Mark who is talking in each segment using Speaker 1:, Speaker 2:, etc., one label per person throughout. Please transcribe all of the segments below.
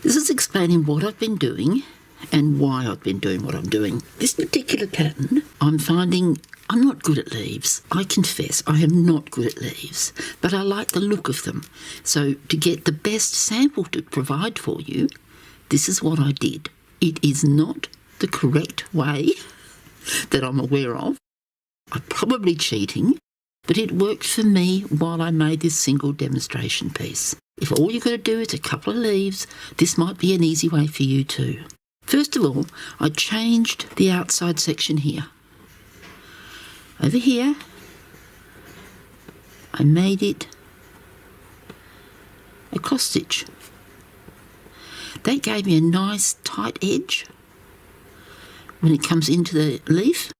Speaker 1: This is explaining what I've been doing and why I've been doing what I'm doing. This particular pattern, I'm finding I'm not good at leaves. I confess I am not good at leaves, but I like the look of them. So to get the best sample to provide for you, this is what I did. It is not the correct way that I'm aware of. I'm probably cheating, but it worked for me while I made this single demonstration piece. If all you've got to do is a couple of leaves, this might be an easy way for you too. First of all, I changed the outside section here. Over here, I made it a cross stitch. That gave me a nice tight edge when it comes into the leaf.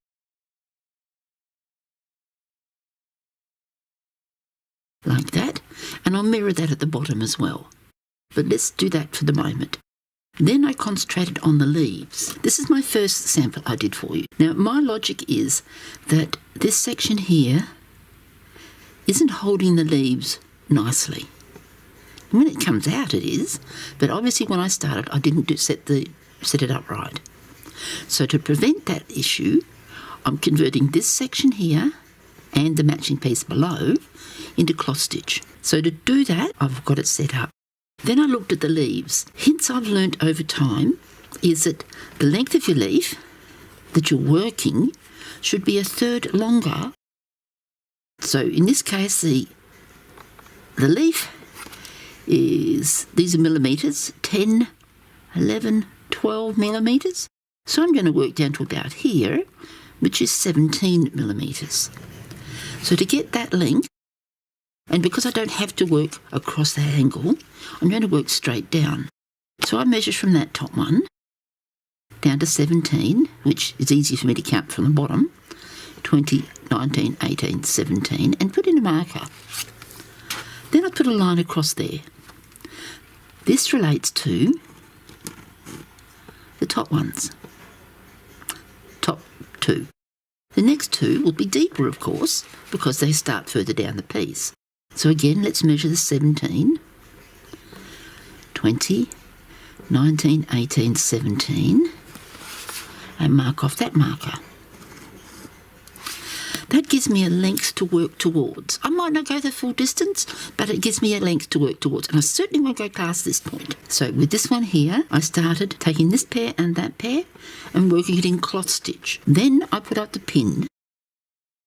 Speaker 1: Like that, and I'll mirror that at the bottom as well. But let's do that for the moment. Then I concentrated on the leaves. This is my first sample I did for you. Now, my logic is that this section here isn't holding the leaves nicely. When it comes out, it is, but obviously when I started, I didn't set it up right. So to prevent that issue, I'm converting this section here and the matching piece below into cloth stitch. So to do that, I've got it set up. Then I looked at the leaves. Hints I've learnt over time is that the length of your leaf that you're working should be a third longer. So in this case, the leaf is, these are millimetres, 10, 11, 12 millimetres. So I'm going to work down to about here, which is 17 millimetres. So to get that length, and because I don't have to work across that angle, I'm going to work straight down. So I measure from that top one down to 17, which is easy for me to count from the bottom, 20, 19, 18, 17, and put in a marker. Then I put a line across there. This relates to the top ones, top two. The next two will be deeper, of course, because they start further down the piece. So again, let's measure the 17, 20, 19, 18, 17, and mark off that marker. That gives me a length to work towards. I might not go the full distance, but it gives me a length to work towards, and I certainly won't go past this point. So with this one here, I started taking this pair and that pair and working it in cloth stitch. Then I put up the pin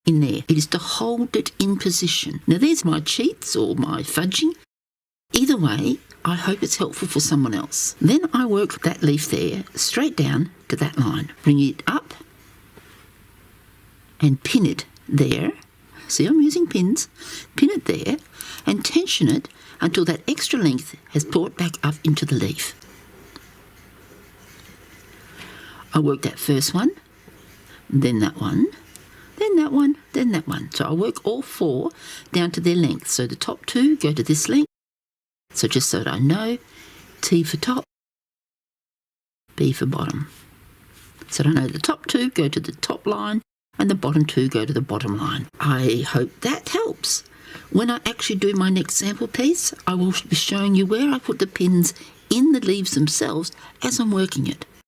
Speaker 1: in there. It is to hold it in position. Now there's my cheats or my fudging. Either way, I hope it's helpful for someone else. Then I work that leaf there straight down to that line. Bring it up and pin it there. See, I'm using pins. Pin it there and tension it until that extra length has brought back up into the leaf. I work that first one, then that one, then that one, then that one. So I work all four down to their length. So the top two go to this length. So just so that I know, T for top, B for bottom. So that I know the top two go to the top line and the bottom two go to the bottom line. I hope that helps. When I actually do my next sample piece, I will be showing you where I put the pins in the leaves themselves as I'm working it.